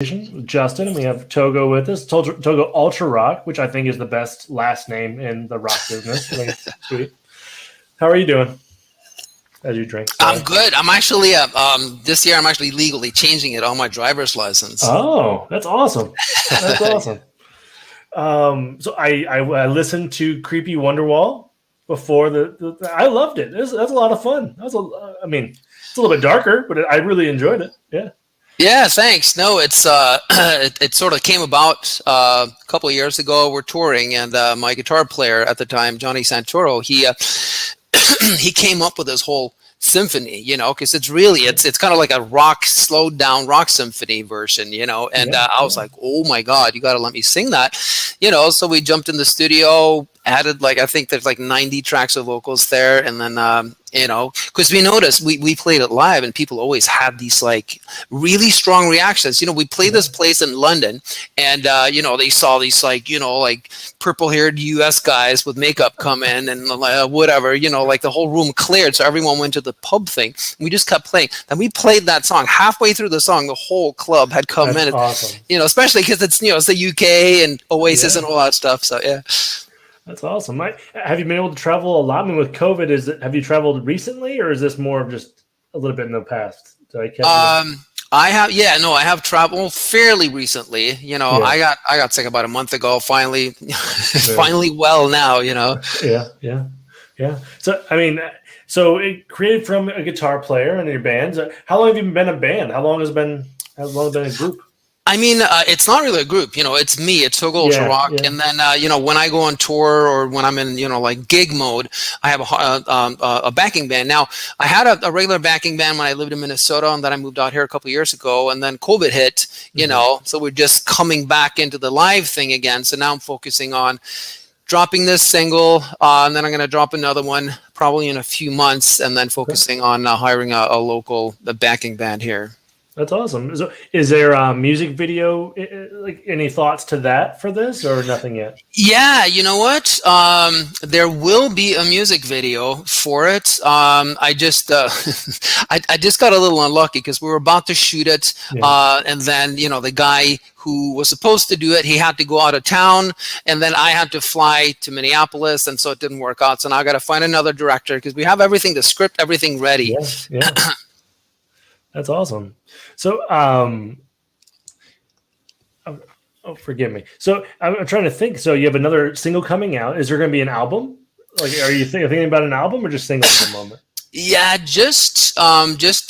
with Justin, and we have Toggo with us. Toggo Ultra Rock, which I think is the best last name in the rock business. I think it's sweet. How are you doing? As you drink, I'm good. I'm actually this year I'm actually legally changing it on my driver's license. Oh, that's awesome. That's awesome. So I listened to Creepy Wonderwall before I loved it. That's a lot of fun. I mean, it's a little bit darker, but I really enjoyed it. Yeah. Yeah, thanks. No, it's it sort of came about a couple of years ago. We're touring, and my guitar player at the time, Johnny Santoro, he he came up with this whole symphony, because it's kind of like a rock, slowed down rock symphony version, and I was like, oh my God, you got to let me sing that, so we jumped in the studio, added I think there's 90 tracks of vocals there, and then because we noticed we played it live and people always had these really strong reactions. We played this place in London, and they saw these purple haired US guys with makeup come in and whatever, the whole room cleared, so everyone went to the pub thing. We just kept playing, and we played that song. Halfway through the song, the whole club had come in. Awesome. Especially because it's it's the UK and Oasis and all that stuff. So yeah. That's awesome. Have you been able to travel a lot? I mean, with COVID, have you traveled recently, or is this more of just a little bit in the past? I have traveled fairly recently. I got sick about a month ago. Finally, finally well now. Yeah. So I mean, it created from a guitar player and your bands. How long have you been a band? How long has it been a group? I mean, it's not really a group, it's me, it's Toggo Ultra Rock. Yeah. And then, when I go on tour or when I'm in, gig mode, I have a backing band. Now, I had a regular backing band when I lived in Minnesota, and then I moved out here a couple of years ago, and then COVID hit, so we're just coming back into the live thing again. So now I'm focusing on dropping this single, and then I'm going to drop another one probably in a few months, and then focusing on hiring a local backing band here. That's awesome. So is there a music video, any thoughts to that for this, or nothing yet? Yeah, you know what? There will be a music video for it. I just I just got a little unlucky because we were about to shoot it, and then the guy who was supposed to do it, he had to go out of town, and then I had to fly to Minneapolis, and so it didn't work out. So now I got to find another director because we have everything, the script, everything ready. Yeah. That's awesome. So, forgive me. So I'm trying to think. So you have another single coming out. Is there going to be an album? Are you thinking about an album or just singles at the moment? Yeah, just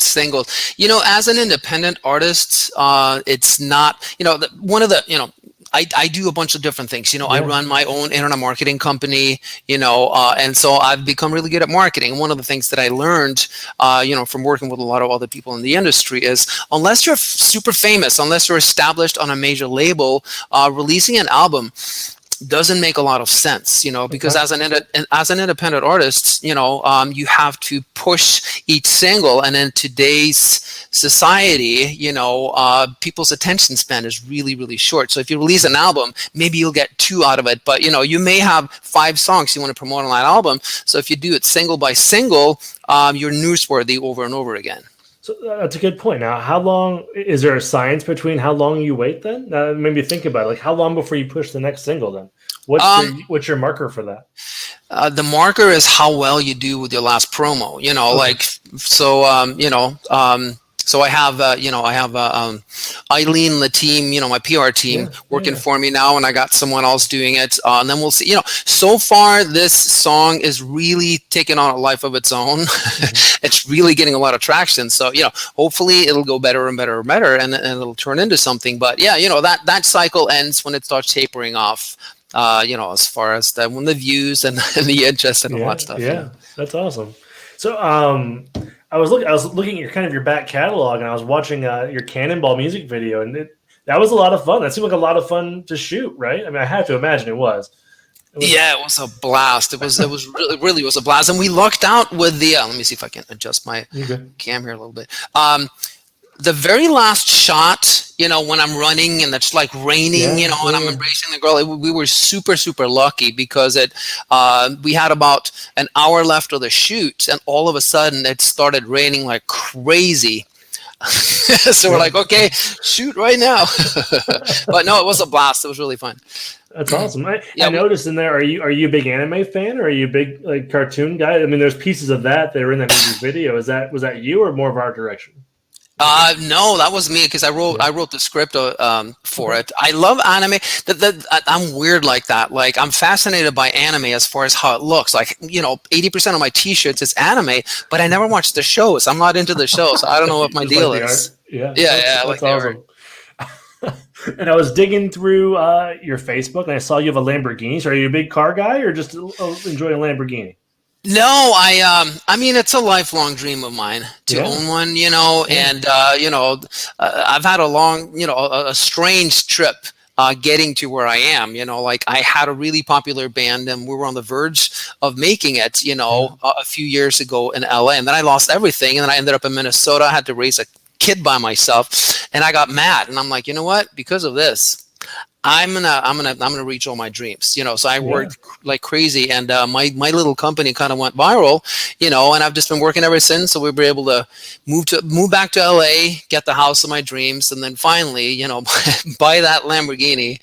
singles. As an independent artist, it's not. One of the I do a bunch of different things. I run my own internet marketing company, and so I've become really good at marketing. One of the things that I learned, from working with a lot of other people in the industry is unless you're super famous, unless you're established on a major label, releasing an album doesn't make a lot of sense, because as an independent artist, you have to push each single, and in today's society, people's attention span is really, really short. So if you release an album, maybe you'll get 2 out of it, but you may have 5 songs you want to promote on that album. So if you do it single by single, you're newsworthy over and over again. So that's a good point. Now, how long is there a science between how long you wait then? Maybe think about it. How long before you push the next single then? What's your marker for that? The marker is how well you do with your last promo. So I have Eileen, the team, my PR team working for me now, and I got someone else doing it. And then we'll see. So far this song is really taking on a life of its own. It's really getting a lot of traction. So hopefully it'll go better and better and better, and it'll turn into something. But that cycle ends when it starts tapering off. As far as when the views and the interest and all that stuff. Yeah, that's awesome. So I was looking at your back catalog, and I was watching your Cannonball music video, and that was a lot of fun. That seemed like a lot of fun to shoot, right? I mean, I have to imagine it was. Yeah, it was a blast. It was really was a blast, and we lucked out with the. Let me see if I can adjust my cam here a little bit. The very last shot, when I'm running and it's raining, and I'm embracing the girl, we were super, super lucky because we had about an hour left of the shoot, and all of a sudden it started raining like crazy. So we're like, okay, shoot right now. But no, it was a blast. It was really fun. That's awesome. I Yeah, noticed in there. Are you a big anime fan, or are you a big like cartoon guy? I mean, there's pieces of that are in that music video. Was that you, or more of art direction? no, that was me because I wrote the script for it. I love anime. I'm weird like that. Like I'm fascinated by anime as far as how it looks. Like 80% of my T-shirts is anime, but I never watch the shows. I'm not into the shows. So I don't know what my deal like is. Yeah, Yeah, that's awesome. And I was digging through your Facebook, and I saw you have a Lamborghini. So are you a big car guy, or just enjoy a Lamborghini? No, I mean it's a lifelong dream of mine to own one, and I've had a long, a strange trip getting to where I am, like I had a really popular band and we were on the verge of making it, a few years ago in LA, and then I lost everything, and then I ended up in Minnesota. I had to raise a kid by myself, and I got mad, and I'm like, you know what? Because of this, I'm gonna reach all my dreams, So I worked like crazy, and my little company kind of went viral, and I've just been working ever since. So we were able to move back to LA, get the house of my dreams, and then finally, buy that Lamborghini.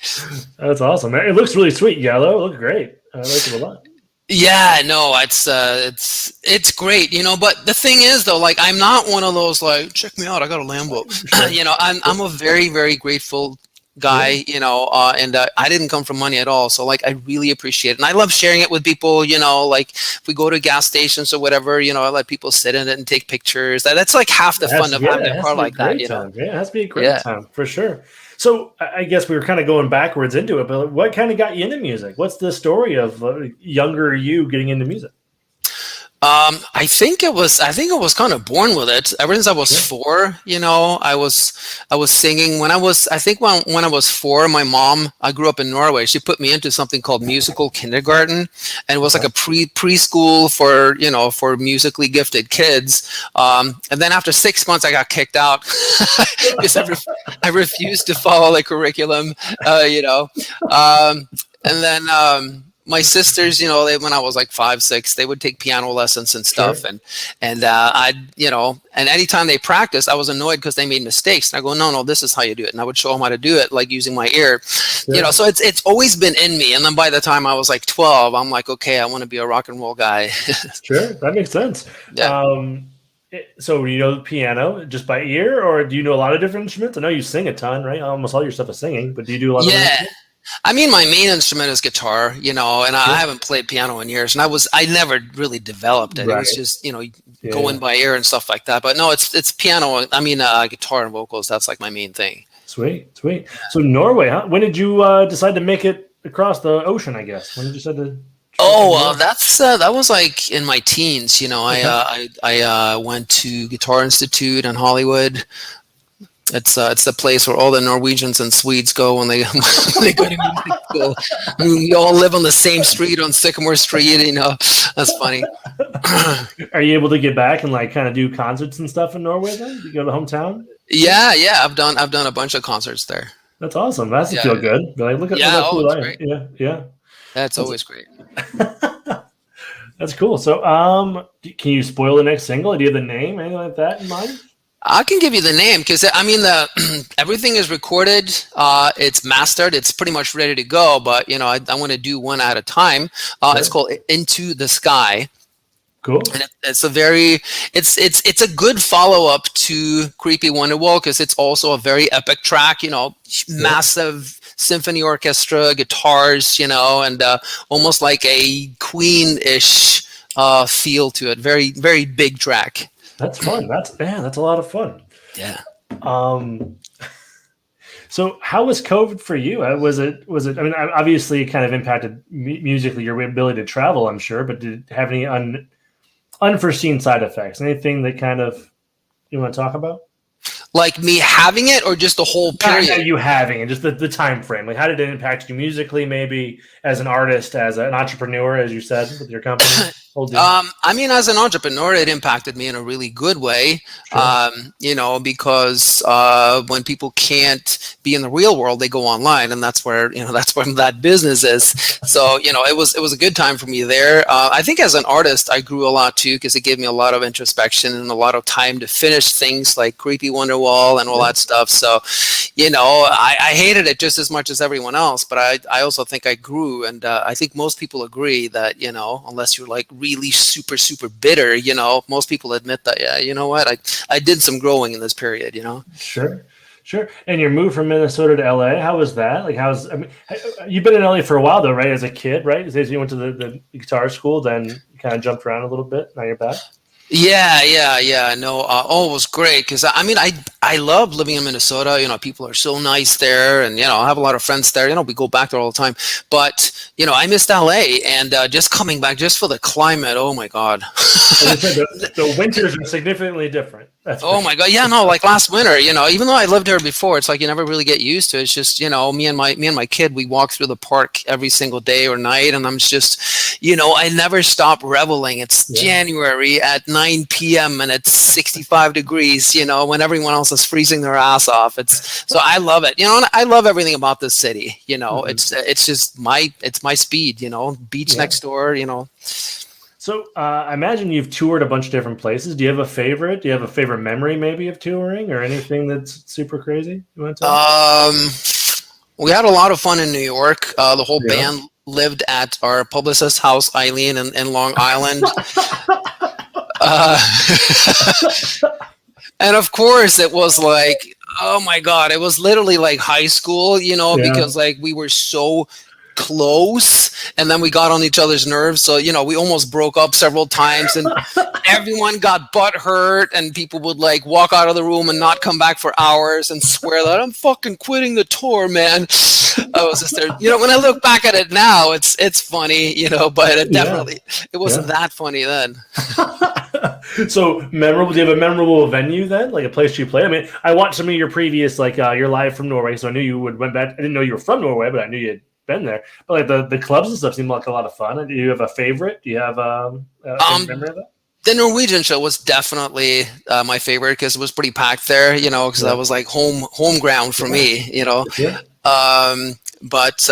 That's awesome. It looks really sweet, yellow. It looks great. I like it a lot. Yeah, no, it's great, But the thing is, though, like I'm not one of those like, check me out, I got a Lambo. Sure. I'm a very, very grateful guy, and I didn't come from money at all, so like I really appreciate it, and I love sharing it with people. Like if we go to gas stations or whatever, I let people sit in it and take pictures. That's like half the fun of having a car like that. Yeah, it has to be a great time for sure. So I guess we were kind of going backwards into it, but what kind of got you into music? What's the story of younger you getting into music? I think I was kind of born with it. Ever since I was 4, I was singing when I was 4. My mom, I grew up in Norway. She put me into something called musical kindergarten, and it was like a preschool for musically gifted kids. And then after 6 months, I got kicked out because I refused to follow the curriculum. And then. My sisters, when I was like 5, 6, they would take piano lessons and stuff. Sure. And and anytime they practiced, I was annoyed because they made mistakes. And I go, no, this is how you do it. And I would show them how to do it, like using my ear, so it's always been in me. And then by the time I was like 12, I'm like, okay, I want to be a rock and roll guy. Sure. That makes sense. Yeah. So the piano just by ear, or do you know a lot of different instruments? I know you sing a ton, right? Almost all your stuff is singing, but do you do a lot of instruments? I mean, my main instrument is guitar, and I haven't played piano in years, and I never really developed it. Right. It was just, going by ear and stuff like that. But no, it's piano. I mean, guitar and vocals. That's like my main thing. Sweet. So Norway, huh? When did you decide to make it across the ocean, I guess? When did you decide to... that was like in my teens, Okay. I went to Guitar Institute in Hollywood. It's the place where all the Norwegians and Swedes go when they go to music school. We all live on the same street on Sycamore Street. That's funny. Are you able to get back and like kind of do concerts and stuff in Norway then? You go to hometown? Yeah. I've done a bunch of concerts there. That's awesome. That's feel good. Like, look at that cool great. Yeah. That's always great. That's cool. So, can you spoil the next single? Do you have the name, anything like that in mind? I can give you the name because I mean everything is recorded, it's mastered, it's pretty much ready to go. But I want to do one at a time. Sure. It's called "Into the Sky." Cool. And it's a good follow up to "Creepy Wonderwall" because it's also a very epic track. Massive symphony orchestra, guitars, and almost like a Queen-ish feel to it. Very, very big track. That's fun. That's a lot of fun. Yeah. So how was COVID for you? Was it? I mean, obviously, it kind of impacted musically your ability to travel, I'm sure. But did it have any unforeseen side effects? Anything that kind of you want to talk about? Like me having it, or just the whole period? Not you having it, just the time frame. Like, how did it impact you musically? Maybe as an artist, as an entrepreneur, as you said, with your company. Whole deal? I mean, as an entrepreneur, it impacted me in a really good way. Sure. Because when people can't be in the real world, they go online, and that's where that business is. So it was a good time for me there. I think as an artist, I grew a lot too because it gave me a lot of introspection and a lot of time to finish things like Creepy Wonderwall and all that stuff. So, I hated it just as much as everyone else, but I also think I grew, and I think most people agree that unless you're like really super super bitter, most people admit that, yeah, you know what, I did some growing in this period. Sure. And your move from Minnesota to LA, how was that? Like, you've been in LA for a while though, right? As a kid, right? As you went to the guitar school, then you kind of jumped around a little bit. Now you're back. Yeah. No, it was great because I love living in Minnesota. People are so nice there, and I have a lot of friends there. We go back there all the time. But I missed LA, and just coming back just for the climate. Oh my God! The winters are significantly different. Oh my God! Yeah, no, like last winter. Even though I lived here before, it's like you never really get used to it. It's just me and my kid, we walk through the park every single day or night, and I'm just I never stop reveling. It's January at 9 p.m. and it's 65 degrees, when everyone else is freezing their ass off. So I love it, and I love everything about this city. It's just my speed, beach next door, So I imagine you've toured a bunch of different places. Do you have a favorite? Do you have a favorite memory maybe of touring or anything that's super crazy you want to tell? We had a lot of fun in New York. The whole band lived at our publicist's house, Eileen, in Long Island. And of course it was like, oh my God, it was literally like high school, because like we were so close and then we got on each other's nerves. So, we almost broke up several times and everyone got butt hurt and people would like walk out of the room and not come back for hours and swear that I'm fucking quitting the tour, man. I was just there. When I look back at it now, it's funny, but it wasn't that funny then. So memorable. Do you have a memorable venue then, like a place you play? I mean, I watched some of your previous, like you're live from Norway, so I knew you went back. I didn't know you were from Norway, but I knew you'd been there. But like the clubs and stuff seemed like a lot of fun. Do you have a favorite? Do you have a memory of that? The Norwegian show was definitely my favorite because it was pretty packed there, because that was like home ground for me, But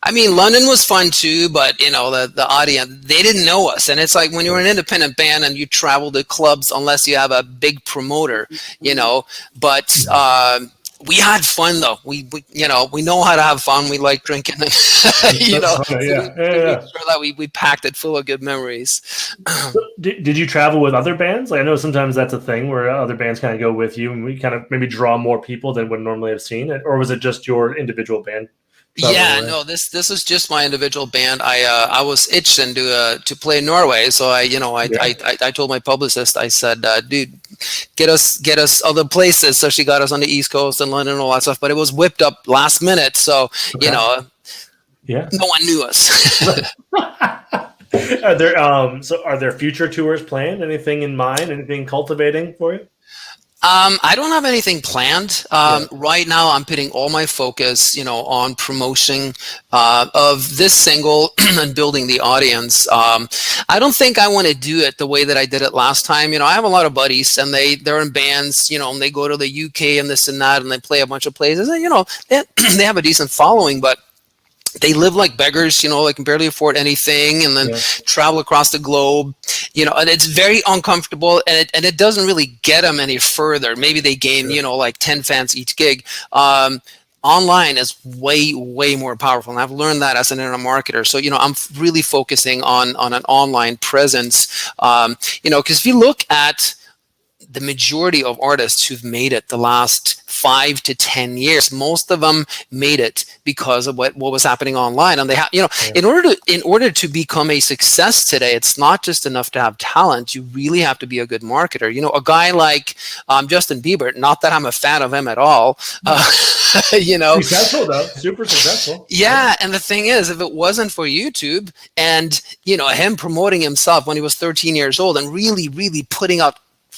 I mean, London was fun too, but the audience, they didn't know us. And it's like when you're an independent band and you travel to clubs, unless you have a big promoter, but we had fun though. We know how to have fun. We like drinking, and, Make sure that we packed it full of good memories. So did you travel with other bands? Like I know sometimes that's a thing where other bands kind of go with you, and we kind of maybe draw more people than would normally have seen it, or was it just your individual band? No, this is just my individual band. I was itching to play in Norway, so I told my publicist, I said, dude, get us other places. So she got us on the East Coast and London and all that stuff, but it was whipped up last minute, so no one knew us. Are there future tours planned? Anything in mind? Anything cultivating for you? I don't have anything planned. Right now, I'm putting all my focus, on promotion of this single and building the audience. I don't think I want to do it the way that I did it last time. I have a lot of buddies, and they're in bands, and they go to the UK and this and that, and they play a bunch of places, and they have a decent following, but they live like beggars, they can barely afford anything, and then travel across the globe, and it's very uncomfortable, and it doesn't really get them any further. Maybe they gain, like 10 fans each gig. Online is way more powerful, and I've learned that as an internet marketer. So I'm really focusing on an online presence, because if you look at the majority of artists who've made it the last 5 to 10 years, most of them made it because of what was happening online. And they have, in order to become a success today, it's not just enough to have talent. You really have to be a good marketer. A guy like Justin Bieber, not that I'm a fan of him at all. Successful though, super successful. Yeah, and the thing is, if it wasn't for YouTube and him promoting himself when he was 13 years old and really putting out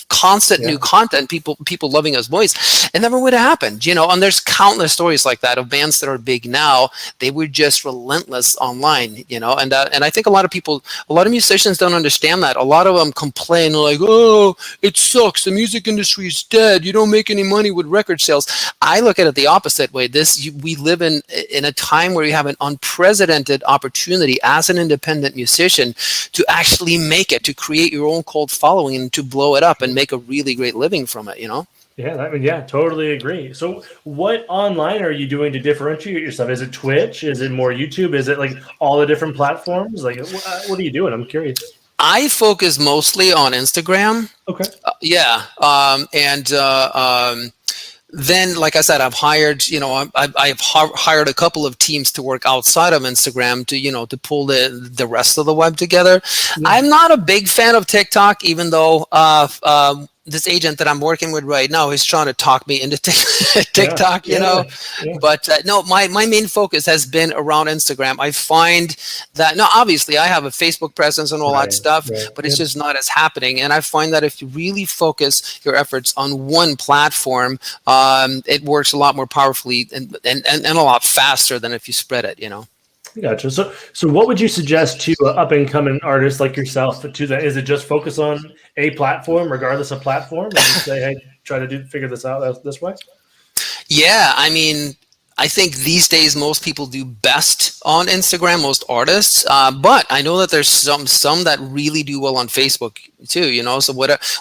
constant new content, people loving his voice, it never would have happened, and there's countless stories like that of bands that are big now. They were just relentless online, and I think a lot of musicians don't understand that. A lot of them complain like, oh, it sucks, the music industry is dead, you don't make any money with record sales. I look at it the opposite way. We live in a time where you have an unprecedented opportunity as an independent musician to actually make it, to create your own cult following and to blow it up and make a really great living from it, Yeah, totally agree. So what online are you doing to differentiate yourself? Is it Twitch? Is it more YouTube? Is it like all the different platforms? Like, what are you doing? I'm curious. I focus mostly on Instagram. Okay. Then, like I said, I've hired, I've hired a couple of teams to work outside of Instagram to pull the rest of the web together. Yeah. I'm not a big fan of TikTok, even though this agent that I'm working with right now is trying to talk me into TikTok, Yeah. But no, my main focus has been around Instagram. I find that, no, obviously I have a Facebook presence and all that stuff, but it's just not as happening. And I find that if you really focus your efforts on one platform, it works a lot more powerfully and a lot faster than if you spread it, Gotcha. So what would you suggest to up and coming artists like yourself to that? Is it just focus on a platform, regardless of platform, and just say, hey, try to figure this out this way? Yeah, I mean, I think these days most people do best on Instagram, most artists. But I know that there's some that really do well on Facebook too, So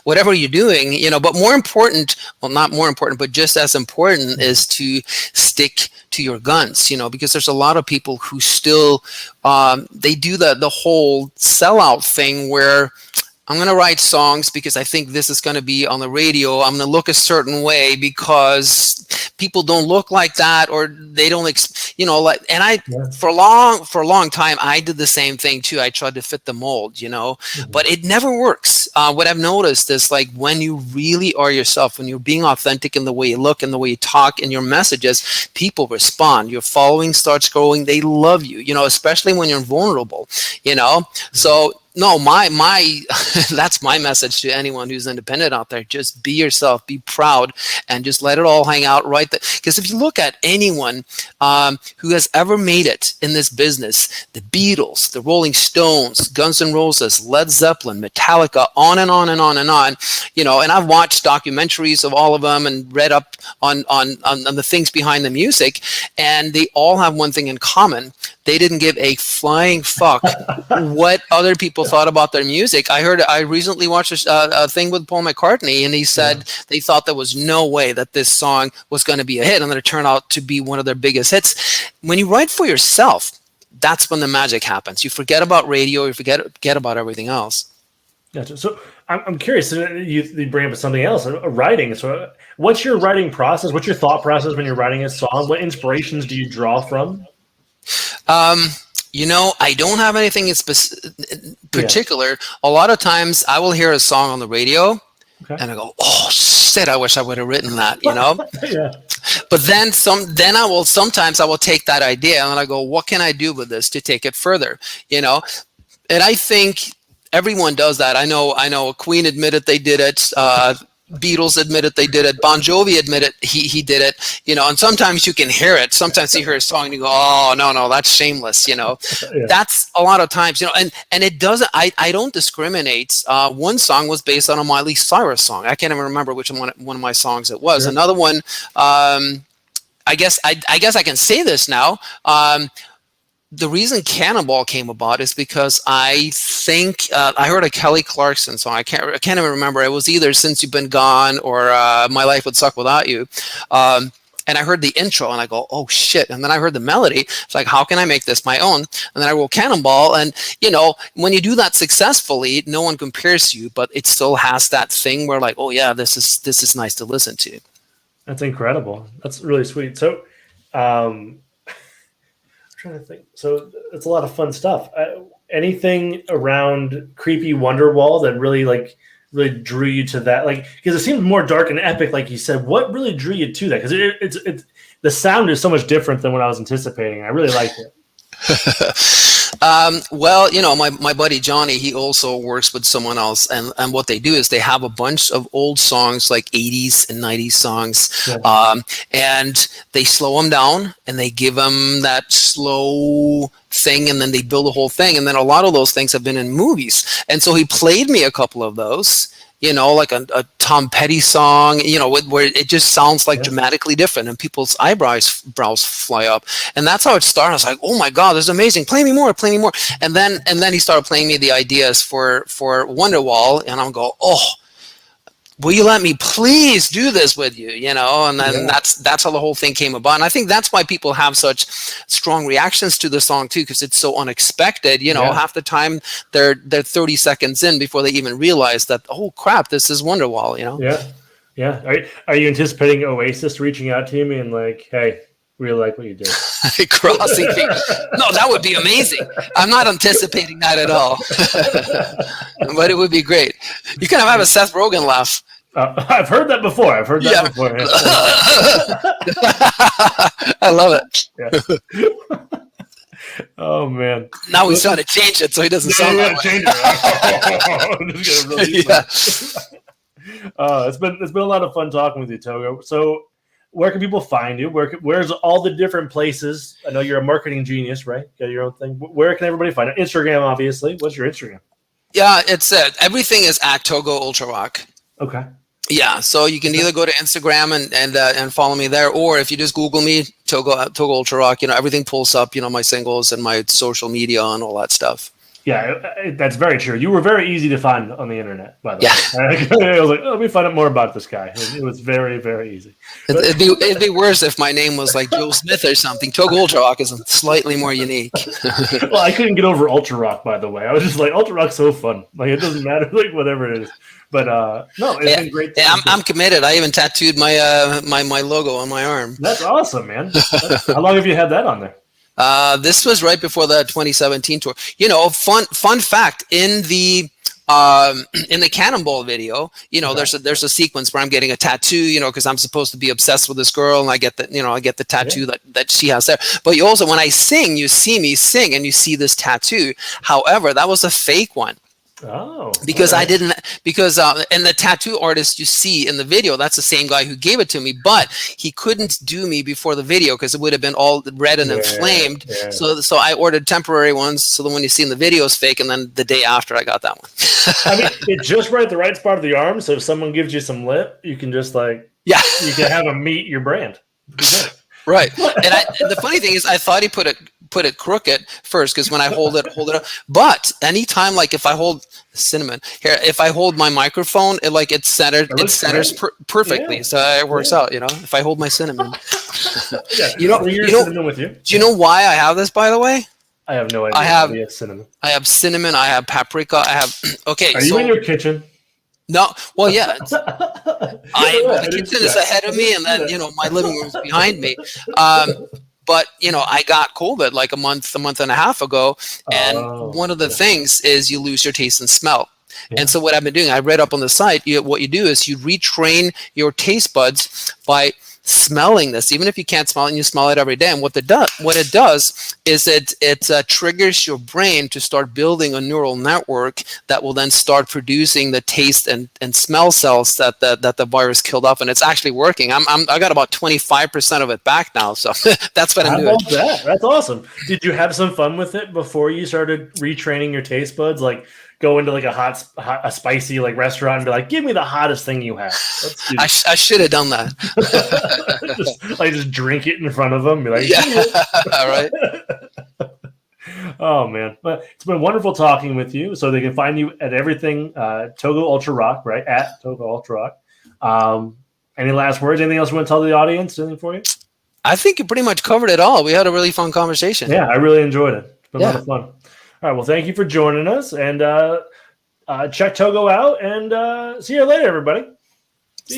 whatever you're doing, but more important, well, not more important, but just as important is to stick to your guns, because there's a lot of people who still, they do the whole sellout thing where I'm going to write songs because I think this is going to be on the radio. I'm going to look a certain way because people don't look like that, or they don't, for a long time, I did the same thing too. I tried to fit the mold, but it never works. What I've noticed is like when you really are yourself, when you're being authentic in the way you look and the way you talk and your messages, people respond. Your following starts growing. They love you, especially when you're vulnerable, So no, my that's my message to anyone who's independent out there. Just be yourself, be proud, and just let it all hang out right there. Because if you look at anyone who has ever made it in this business, the Beatles, the Rolling Stones, Guns N' Roses, Led Zeppelin, Metallica, on and on and on and on, and I've watched documentaries of all of them and read up on the things behind the music, and they all have one thing in common. They didn't give a flying fuck what other people thought about their music. I recently watched a thing with Paul McCartney, and he said they thought there was no way that this song was going to be a hit, and then it turned out to be one of their biggest hits. When you write for yourself, that's when the magic happens. You forget about radio, you forget about everything else. Gotcha. So I'm curious. You bring up something else, writing. So what's your writing process? What's your thought process when you're writing a song? What inspirations do you draw from? I don't have anything in particular. Yeah. A lot of times I will hear a song on the radio and I go, oh shit, I wish I would have written that, Yeah. But then sometimes I will take that idea and I go, what can I do with this to take it further? And I think everyone does that. I know Queen admitted they did it. Beatles admitted they did it. Bon Jovi admitted he did it, and sometimes you can hear it. Sometimes you hear a song and you go, oh, no, that's shameless, Yeah. That's a lot of times, and it doesn't, I don't discriminate. One song was based on a Miley Cyrus song. I can't even remember which one of my songs it was. Sure. Another one, I guess I can say this now. The reason Cannonball came about is because I think I heard a Kelly Clarkson song. I can't even remember. It was either Since You've Been Gone or My Life Would Suck Without You. And I heard the intro and I go, oh shit. And then I heard the melody. It's like, how can I make this my own? And then I wrote Cannonball. And when you do that successfully, no one compares to you, but it still has that thing where like, oh yeah, this is nice to listen to. That's incredible. That's really sweet. So, trying to think. So it's a lot of fun stuff. Anything around Creepy Wonderwall that really drew you to that? Like, because it seems more dark and epic, like you said. What really drew you to that? Because it's the sound is so much different than what I was anticipating. I really liked it. Well, my buddy Johnny, he also works with someone else, and what they do is they have a bunch of old songs, like 80s and 90s songs, and they slow them down and they give them that slow thing, and then they build a whole thing, and then a lot of those things have been in movies. And so he played me a couple of those. Like a Tom Petty song, where it just sounds like dramatically different, and people's brows fly up. And that's how it started. I was like, oh my God, this is amazing. Play me more. And then he started playing me the ideas for Wonderwall, and I'm going, oh, will you let me please do this with you? And then that's how the whole thing came about. And I think that's why people have such strong reactions to the song too, because it's so unexpected. Half the time they're 30 seconds in before they even realize that, oh crap, this is Wonderwall. Yeah. Are you anticipating Oasis reaching out to you and like, hey, really like what you did? Crossing fingers. No, that would be amazing. I'm not anticipating that at all. But it would be great. You kind of have a Seth Rogen laugh. I've heard that before. Before. I love it. Yeah. Oh man! Now he's trying to change it so he doesn't sound that way. Change it. It's been a lot of fun talking with you, Toggo. So, where can people find you? Where's all the different places? I know you're a marketing genius, right? You got your own thing. Where can everybody find it? Instagram, obviously. What's your Instagram? Yeah, it's everything is at Toggo Ultra Rock. Okay. Yeah, so you can either go to Instagram and follow me there, or if you just Google me, Toggo Ultra Rock, everything pulls up, my singles and my social media and all that stuff. Yeah, that's very true. You were very easy to find on the internet, by the way. I was like, let me find out more about this guy. It was very, very easy. It'd be worse if my name was like Joe Smith or something. Toggo Ultra Rock is slightly more unique. Well, I couldn't get over UltraRock, by the way. I was just like, UltraRock's so fun. Like, it doesn't matter, like, whatever it is. But no, it's been great. I'm committed. I even tattooed my my logo on my arm. That's awesome, man. How long have you had that on there? This was right before the 2017 tour. Fun fact, in the Cannonball video, there's a sequence where I'm getting a tattoo, because I'm supposed to be obsessed with this girl, and I get the tattoo that she has there. But you also, when I sing, you see me sing and you see this tattoo. However, that was a fake one. Oh, because I didn't, and the tattoo artist you see in the video, that's the same guy who gave it to me, but he couldn't do me before the video because it would have been all red and inflamed. Yeah. So I ordered temporary ones, so the one you see in the video is fake, and then the day after I got that one. I mean, it's just right at the right spot of the arm, so if someone gives you some lip, you can just you can have them meet your brand. Right. And the funny thing is, I thought he put it crooked first, because when I hold it up. But anytime, like if I hold cinnamon here, if I hold my microphone, it centers perfectly. Yeah. So it works out, if I hold my cinnamon. Cinnamon with you. Do you know why I have this, by the way? I have no idea. I have cinnamon. I have paprika. I have, okay. Are you in your kitchen? No, well, yeah. The kitchen is ahead of me, and then my living room is behind me. But I got COVID like a month and a half ago, and one of the things is you lose your taste and smell. Yeah. And so what I've been doing, I read up on the site. What you do is you retrain your taste buds by smelling this, even if you can't smell it, and you smell it every day. And what it does is it triggers your brain to start building a neural network that will then start producing the taste and smell cells that the virus killed off. And it's actually working. I got about 25% of it back now, so that's what I'm doing. That's awesome. Did you have some fun with it before you started retraining your taste buds? Like, go into like a spicy like restaurant and be like, give me the hottest thing you have. I should have done that. just drink it in front of them. Be like, all right. Oh man, but it's been wonderful talking with you. So they can find you at everything Toggo Ultra Rock, right? At Toggo Ultra Rock. Any last words? Anything else you want to tell the audience? Anything for you? I think you pretty much covered it all. We had a really fun conversation. Yeah, I really enjoyed it. It's been a lot of fun. All right, well, thank you for joining us, and check Toggo out, and see you later, everybody.